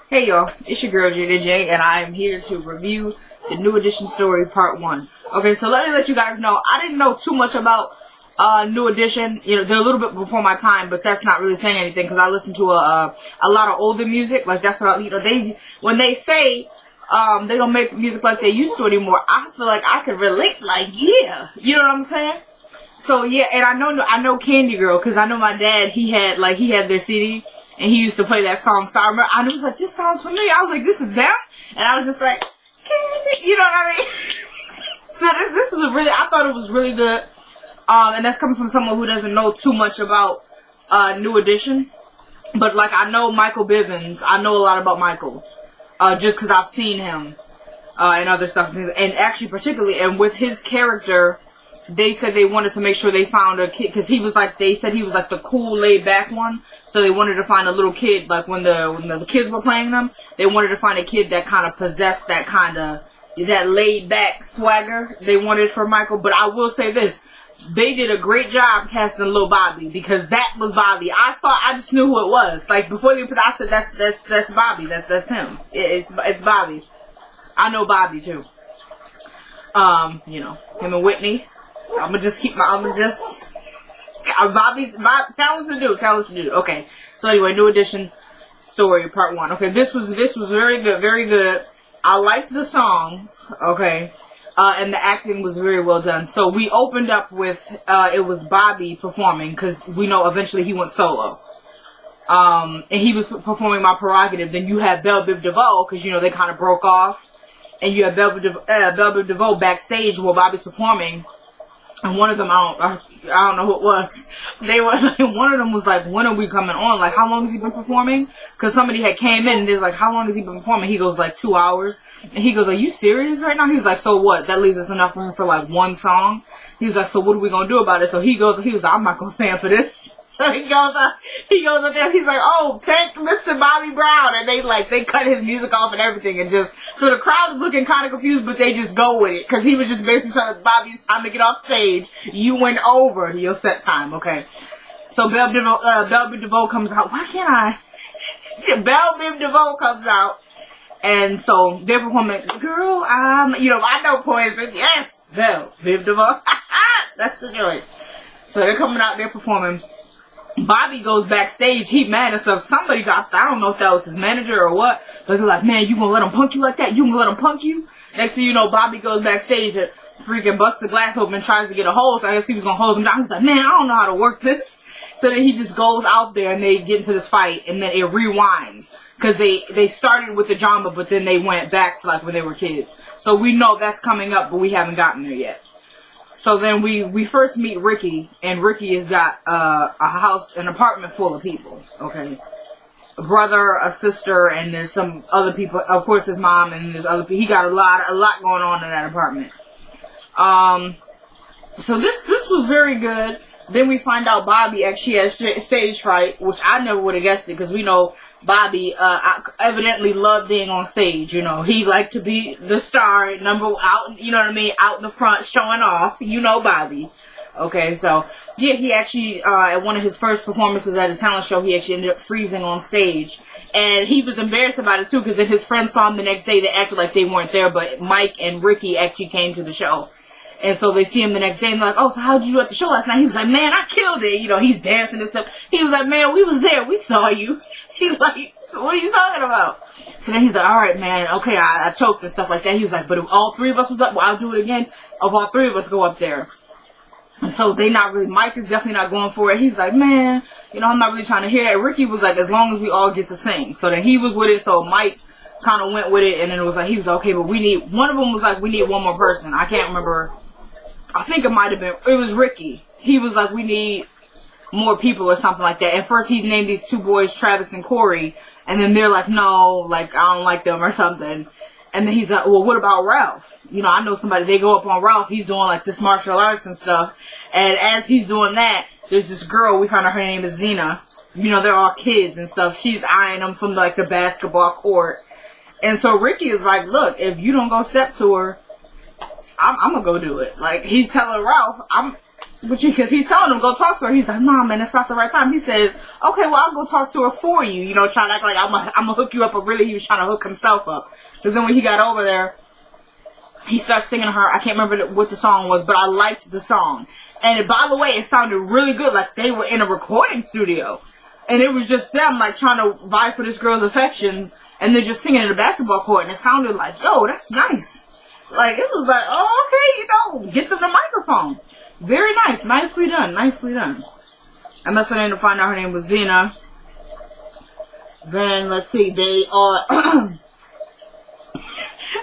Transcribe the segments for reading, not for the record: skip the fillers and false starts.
Hey y'all, it's your girl Jada J, and I am here to review the New Edition story part 1. Okay, so let me let you guys know, I didn't know too much about New Edition. You know, they're a little bit before my time, but that's not really saying anything because I listen to a lot of older music. Like that's what when they say they don't make music like they used to anymore, I feel like I could relate. Like, yeah, you know what I'm saying? So yeah, and I know Candy Girl because I know my dad. He had their CD. And he used to play that song. So I was like, this sounds familiar. I was like, this is them? And I was just like, you know what I mean? So this is I thought it was really good. And that's coming from someone who doesn't know too much about New Edition. But like, I know Michael Bivins. I know a lot about Michael. Just because I've seen him and other stuff. And actually, particularly, and with his character, they said they wanted to make sure they found a kid, because they said he was like the cool, laid-back one, so they wanted to find a little kid, like when the kids were playing them, they wanted to find a kid that kind of possessed that laid-back swagger they wanted for Michael. But I will say this, they did a great job casting Lil Bobby, because that was Bobby. I just knew who it was. Like, before they put, I said, that's Bobby, that's him. It's Bobby. I know Bobby, too. You know, him and Whitney. Bobby's talented dude. Okay, so anyway, New Edition story part 1. Okay, this was very good. I liked the songs. Okay, and the acting was very well done. So we opened up with it was Bobby performing, because we know eventually he went solo. And he was performing My Prerogative. Then you had Belle Biv DeVoe, because you know they kind of broke off, and you had Belle Biv DeVoe backstage while Bobby's performing. And one of them, I don't know who it was. They were like, one of them was like, when are we coming on? Like, how long has he been performing? Because somebody had came in and they was like, how long has he been performing? He goes, like, 2 hours. And he goes, are you serious right now? He was like, so what? That leaves us enough room for like one song. He was like, so what are we gonna do about it? So he was like, I'm not gonna stand for this. So he goes up there, he's like, oh, thank Mr. Bobby Brown. And they cut his music off and everything, and so the crowd is looking kind of confused, but they just go with it. Cause he was just basically telling Bobby, it's time to get off stage. You went over your set time, okay? So Belle Biv DeVoe comes out. Why can't I? Belle Biv DeVoe comes out. And so they're performing, girl, you know, I know Poison. Yes, Belle Biv DeVoe. That's the joint. So they're coming out, they're performing. Bobby goes backstage, he mad and stuff. Somebody got, I don't know if that was his manager or what, but they're like, man, you gonna let him punk you like that? You gonna let him punk you? Next thing you know, Bobby goes backstage and freaking busts the glass open and tries to get a hold. So I guess he was gonna hold him down. He's like, man, I don't know how to work this. So then he just goes out there and they get into this fight, and then it rewinds. Cause they started with the drama, but then they went back to like when they were kids. So we know that's coming up, but we haven't gotten there yet. So then we first meet Ricky, and Ricky has got an apartment full of people, okay? A brother, a sister, and there's some other people, of course his mom, and there's other people. He got a lot going on in that apartment. So this was very good. Then we find out Bobby actually has stage fright, which I never would have guessed it, because we know Bobby evidently loved being on stage. You know, he liked to be the star, you know what I mean, out in the front showing off. You know Bobby. Okay, so yeah, he actually at one of his first performances at a talent show, he actually ended up freezing on stage, and he was embarrassed about it too, because then his friends saw him the next day. They acted like they weren't there, but Mike and Ricky actually came to the show. And so they see him the next day and they're like, oh, so how did you do at the show last night? He was like, man, I killed it. You know, he's dancing and stuff. He was like, man, we was there. We saw you. He's like, what are you talking about? So then he's like, all right, man. Okay, I choked and stuff like that. He was like, but if all three of us was up, well, I'll do it again. If all three of us go up there. And so Mike is definitely not going for it. He's like, man, you know, I'm not really trying to hear that. Ricky was like, as long as we all get to sing. So then he was with it. So Mike kind of went with it. And then it was like, he was like, okay, but one of them was like, we need one more person. I can't remember. I think it might have been, it was Ricky. He was like, we need more people or something like that. And first he named these two boys, Travis and Corey. And then they're like, no, like, I don't like them or something. And then he's like, well, what about Ralph? You know, I know somebody, they go up on Ralph. He's doing like this martial arts and stuff. And as he's doing that, there's this girl, we found out her name is Xena. You know, they're all kids and stuff. She's eyeing them from like the basketball court. And so Ricky is like, look, if you don't go step to her, I'm gonna go do it. Like, he's telling Ralph, because he's telling him, go talk to her. He's like, nah, man, it's not the right time. He says, okay, well, I'll go talk to her for you. You know, trying to act like I'm going to hook you up, but really he was trying to hook himself up. Because then when he got over there, he starts singing to her. I can't remember what the song was, but I liked the song. And by the way, it sounded really good, like they were in a recording studio. And it was just them, like, trying to vie for this girl's affections, and they're just singing in a basketball court, and it sounded like, yo, that's nice. Like, it was like, oh, okay, you know, get them the microphone. Very nice. Nicely done. Nicely done. And that's when I ended up finding out her name was Zena. Then, let's see, they all,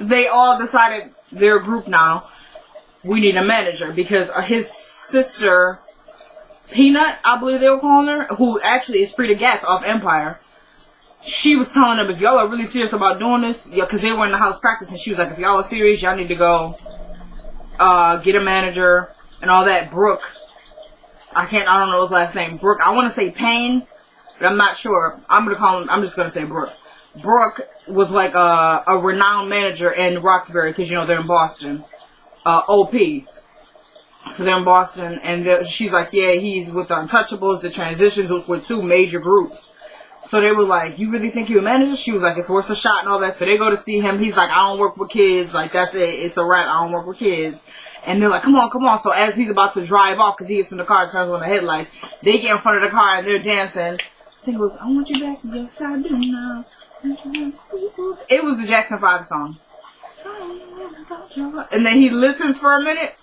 they all decided they're a group now. We need a manager, because his sister, Peanut, I believe they were calling her, who actually is Frida Gatz off Empire. She was telling them, if y'all are really serious about doing this, yeah, because they were in the house practicing, she was like, if y'all are serious, y'all need to go get a manager and all that. Brooke, I don't know his last name. Brooke, I want to say Payne, but I'm not sure. I'm just going to say Brooke. Brooke was like a renowned manager in Roxbury, because, you know, they're in Boston. OP. So they're in Boston, and she's like, yeah, he's with the Untouchables, the Transitions, which were two major groups. So they were like, you really think you're a manager? She was like, it's worth a shot and all that. So they go to see him. He's like, I don't work with kids. Like, that's it. It's a wrap. I don't work with kids. And they're like, come on, come on. So as he's about to drive off, because he gets in the car and turns on the headlights, they get in front of the car and they're dancing. He goes, I want you back. Yes, I do now. It was the Jackson 5 song. And then he listens for a minute.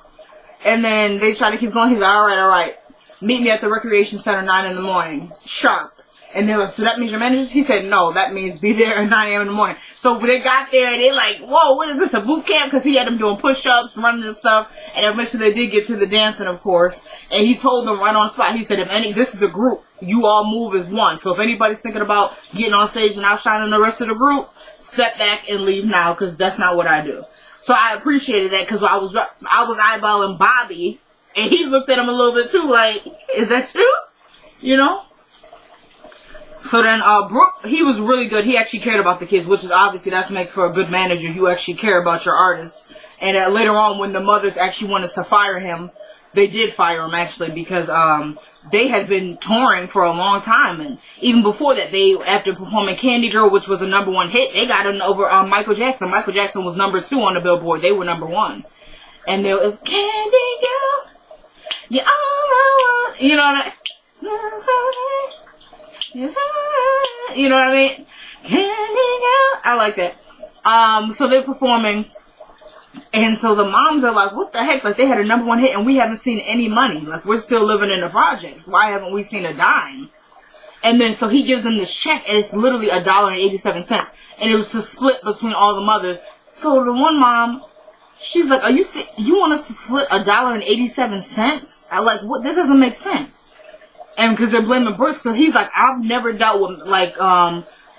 And then they try to keep going. He's like, all right. Meet me at the recreation center 9 in the morning. Sharp. And they're like, so that means your managers? He said, no, that means be there at 9 a.m. in the morning. So they got there, and they're like, whoa, what is this, a boot camp? Because he had them doing push-ups, running and stuff. And eventually they did get to the dancing, of course. And he told them right on spot, he said, this is a group. You all move as one. So if anybody's thinking about getting on stage and outshining the rest of the group, step back and leave now, because that's not what I do. So I appreciated that, because I was eyeballing Bobby, and he looked at him a little bit too, like, is that you? You know? So then, Brooke, he was really good. He actually cared about the kids, which is obviously, that makes for a good manager. You actually care about your artists. And later on, when the mothers actually wanted to fire him, they did fire him, actually, because, they had been touring for a long time. And even before that, after performing Candy Girl, which was a #1 hit, they got him over Michael Jackson. Michael Jackson was #2 on the Billboard. They were #1. And there was Candy Girl, you all I want. You know what You know what I mean? Candy Girl. I like that. So they're performing. And so the moms are like, what the heck? Like, they had a #1 hit and we haven't seen any money. Like, we're still living in the projects. Why haven't we seen a dime? And then, so he gives them this check, and it's literally $1.87. And it was to split between all the mothers. So the one mom, she's like, you want us to split $1.87? I like, what? This doesn't make sense. And because they're blaming Brooks, because he's like, I've never dealt with, like,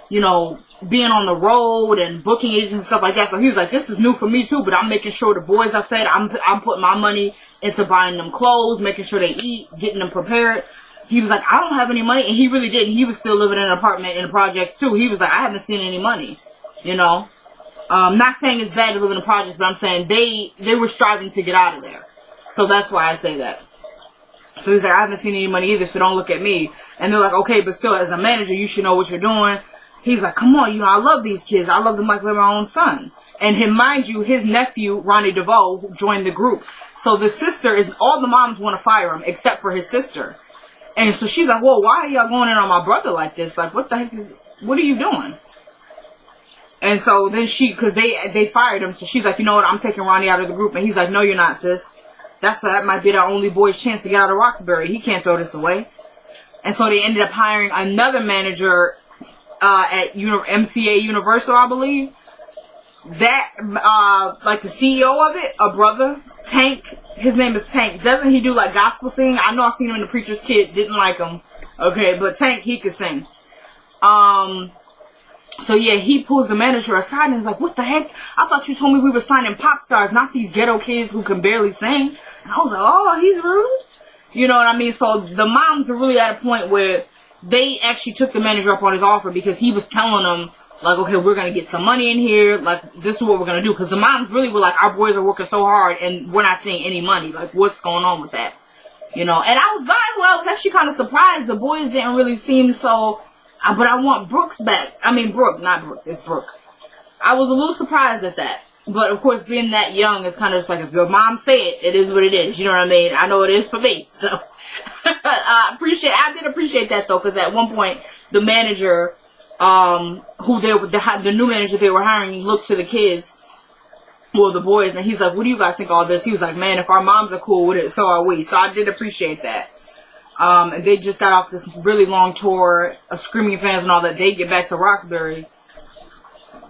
you know, being on the road and booking agents and stuff like that. So he was like, this is new for me too, but I'm making sure the boys are fed. I'm putting my money into buying them clothes, making sure they eat, getting them prepared. He was like, I don't have any money. And he really didn't. He was still living in an apartment in the projects too. He was like, I haven't seen any money, you know. Not saying it's bad to live in the projects, but I'm saying they were striving to get out of there. So that's why I say that. So he's like, I haven't seen any money either, so don't look at me. And they're like, okay, but still, as a manager, you should know what you're doing. He's like, come on, you know, I love these kids. I love them like they're my own son. And mind you, his nephew, Ronnie DeVoe, joined the group. So the sister all the moms want to fire him, except for his sister. And so she's like, well, why are y'all going in on my brother like this? Like, what the heck what are you doing? And so then because they fired him, so she's like, you know what, I'm taking Ronnie out of the group. And he's like, no, you're not, sis. That might be our only boy's chance to get out of Roxbury. He can't throw this away. And so they ended up hiring another manager at MCA Universal, I believe. That, like the CEO of it, a brother, Tank. His name is Tank. Doesn't he do like gospel singing? I know I've seen him in The Preacher's Kid. Didn't like him. Okay, but Tank, he could sing. So yeah, he pulls the manager aside and is like, what the heck? I thought you told me we were signing pop stars, not these ghetto kids who can barely sing. And I was like, oh, he's rude. You know what I mean? So the moms are really at a point where they actually took the manager up on his offer, because he was telling them, like, okay, we're going to get some money in here. Like, this is what we're going to do. Because the moms really were like, our boys are working so hard and we're not seeing any money. Like, what's going on with that? you know. And I was actually kind of surprised. The boys didn't really seem so, but I want Brooks back. I mean, Brooke, not Brooks, it's Brooke. I was a little surprised at that. But, of course, being that young is kind of just like, if your mom say it, it is what it is. You know what I mean? I know it is for me. So, I did appreciate that, though, because at one point, the manager, the new manager they were hiring, looked to the kids, well, the boys, and he's like, what do you guys think of all this? He was like, man, if our moms are cool with it, so are we. So, I did appreciate that. And they just got off this really long tour of Screaming Fans and all that. They get back to Roxbury.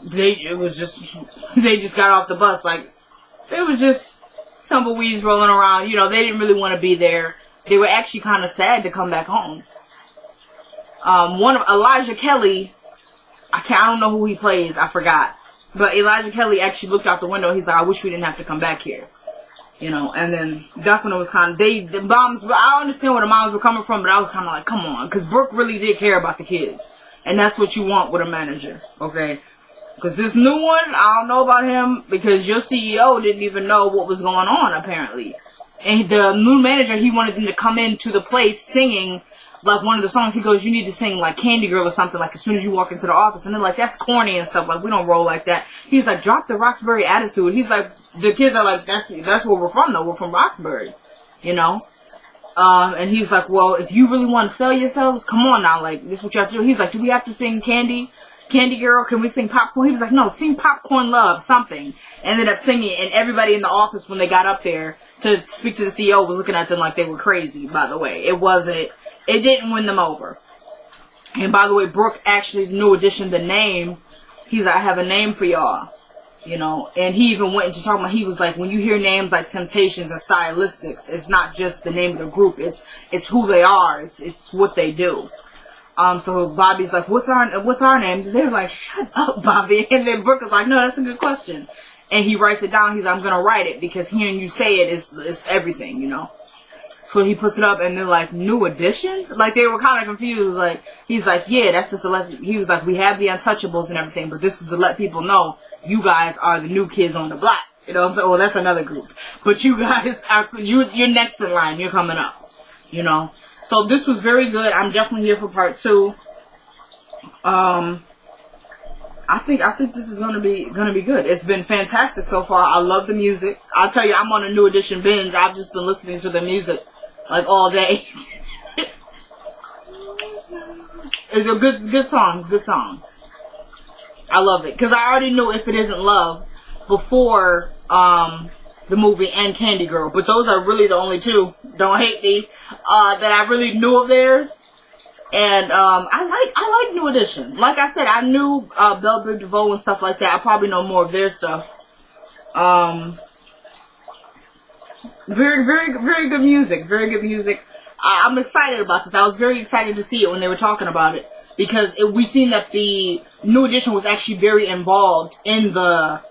They just got off the bus, like, it was just tumbleweeds rolling around, you know, they didn't really want to be there. They were actually kind of sad to come back home. Elijah Kelly, I don't know who he plays, I forgot, but Elijah Kelly actually looked out the window, he's like, I wish we didn't have to come back here, you know, and then that's when it was kind of, the moms, I understand where the moms were coming from, but I was kind of like, come on, because Brooke really did care about the kids, and that's what you want with a manager, okay? Because this new one, I don't know about him, because your CEO didn't even know what was going on, apparently. And the new manager, he wanted them to come into the place singing, like, one of the songs. He goes, you need to sing, like, Candy Girl or something, like, as soon as you walk into the office. And they're like, that's corny and stuff. Like, we don't roll like that. He's like, drop the Roxbury attitude. He's like, the kids are like, that's where we're from, though. We're from Roxbury, you know? And he's like, well, if you really want to sell yourselves, come on now. Like, this is what you have to do. He's like, do we have to sing Candy Girl? Can we sing Popcorn? He was like, no, sing Popcorn Love, something. Ended up singing, and everybody in the office, when they got up there to speak to the CEO, was looking at them like they were crazy, by the way. It didn't win them over. And by the way, Brooke actually, New Edition, the name, he's like, I have a name for y'all, you know. And he even went into talking about, he was like, when you hear names like Temptations and Stylistics, it's not just the name of the group, it's who they are, it's what they do. So Bobby's like, what's our name? They're like, shut up, Bobby. And then Brooke is like, no, that's a good question. And he writes it down. He's like, I'm going to write it, because hearing you say it is everything, you know. So he puts it up, and they're like, New Edition? Like, they were kind of confused. Like, he's like, yeah, that's just to let, he was like, we have the Untouchables and everything, but this is to let people know you guys are the new kids on the block. You know what I'm saying? Well, that's another group. But you guys are, you're next in line. You're coming up, you know. So this was very good. I'm definitely here for part 2. I think this is gonna be good. It's been fantastic so far. I love the music. I'll tell you, I'm on a New Edition binge. I've just been listening to the music like all day. It's a good songs. I love it, because I already knew If It Isn't Love before the movie and Candy Girl, but those are really the only two, don't hate me, that I really knew of theirs. And I like New Edition. Like I said, I knew Belle Biv DeVoe and stuff like that. I probably know more of their stuff. Very, very, very good music. Very good music. I'm excited about this. I was very excited to see it when they were talking about it, because we've seen that the New Edition was actually very involved in the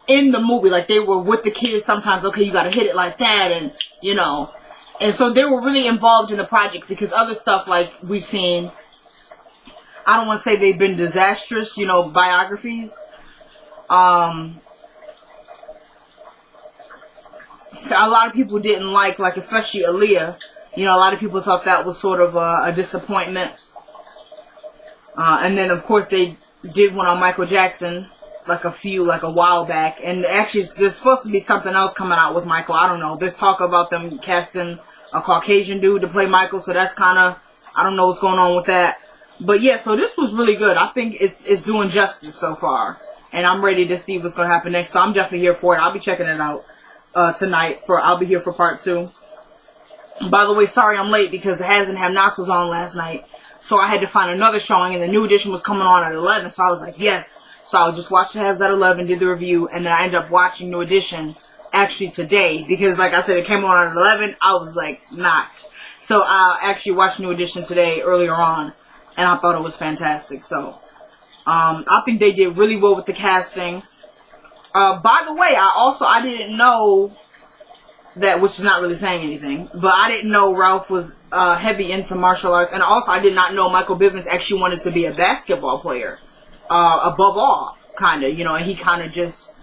movie. Like, they were with the kids sometimes. Okay, you gotta hit it like that, and you know. And so they were really involved in the project, because other stuff like we've seen, I don't want to say they've been disastrous, you know, biographies. A lot of people didn't like especially Aaliyah. You know, a lot of people thought that was sort of a disappointment. And then, of course, they did one on Michael Jackson, like a while back. And actually, there's supposed to be something else coming out with Michael. I don't know. There's talk about them casting a Caucasian dude to play Michael. So that's kind of, I don't know what's going on with that. But yeah, so this was really good. I think it's doing justice so far. And I'm ready to see what's going to happen next. So I'm definitely here for it. I'll be checking it out tonight. I'll be here for part 2. By the way, sorry I'm late, because the Has and Have-Nots was on last night. So I had to find another showing, and the New Edition was coming on at 11. So I was like, yes. So I just watched the Haves at 11, did the review, and then I ended up watching New Edition actually today, because like I said, it came on at 11. I was like, not. So I actually watched New Edition today earlier on, and I thought it was fantastic. So I think they did really well with the casting. By the way, I didn't know that, which is not really saying anything, but I didn't know Ralph was heavy into martial arts, and also I did not know Michael Bivins actually wanted to be a basketball player, above all, kind of, you know, and he kind of just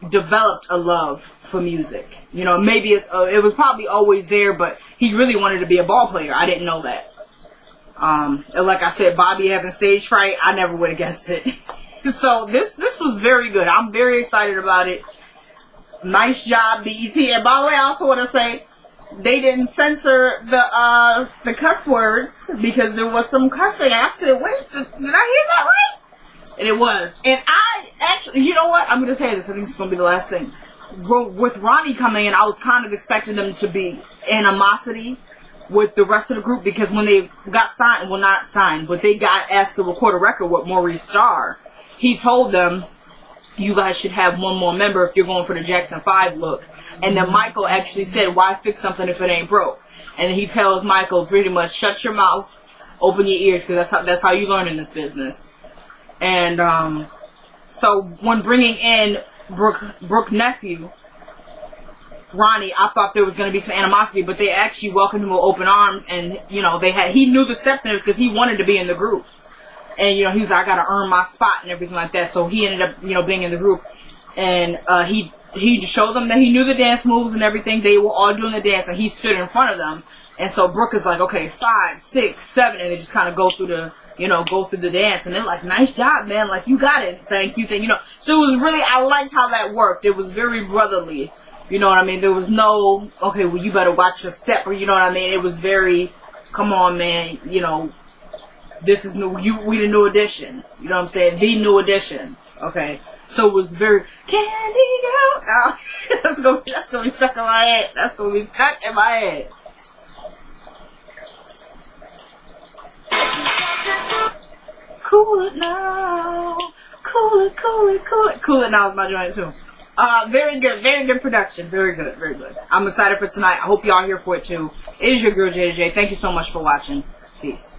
developed a love for music. You know, maybe it was probably always there, but he really wanted to be a ball player. I didn't know that. And like I said, Bobby having stage fright, I never would have guessed it. So this was very good. I'm very excited about it. Nice job, BET. And by the way, I also want to say they didn't censor the cuss words because there was some cussing. I said, wait, did I hear that right? And it was. And I actually, you know what? I'm going to say this. I think it's going to be the last thing. With Ronnie coming in, I was kind of expecting them to be animosity with the rest of the group, because when they got signed, well, not signed, but they got asked to record a record with Maurice Starr, he told them, you guys should have one more member if you're going for the Jackson 5 look. And then Michael actually said, why fix something if it ain't broke? And he tells Michael pretty much, shut your mouth, open your ears, because that's how you learn in this business. And so when bringing in Brooke nephew, Ronnie, I thought there was going to be some animosity, but they actually welcomed him with open arms, and you know he knew the steps in it because he wanted to be in the group, and you know he was like, I got to earn my spot and everything like that. So he ended up being in the group, and he showed them that he knew the dance moves and everything. They were all doing the dance, and he stood in front of them, and so Brooke is like, okay, 5, 6, 7, and they just kind of go through the dance, and they're like, nice job, man, like you got it, thank you. So it was really, I liked how that worked. It was very brotherly. You know what I mean? There was no, okay, well, you better watch your step, or you know what I mean? It was very, come on, man, this is new, we the new edition. You know what I'm saying? The new edition. Okay. So it was very, Candy Girl. Oh, that's gonna be stuck in my head. That's gonna be stuck in my head. Cool it now. Cool it, cool it, cool it. Cool it now is my joint too. Very good production. Very good. I'm excited for tonight. I hope y'all are here for it too. It is your girl, J. Thank you so much for watching. Peace.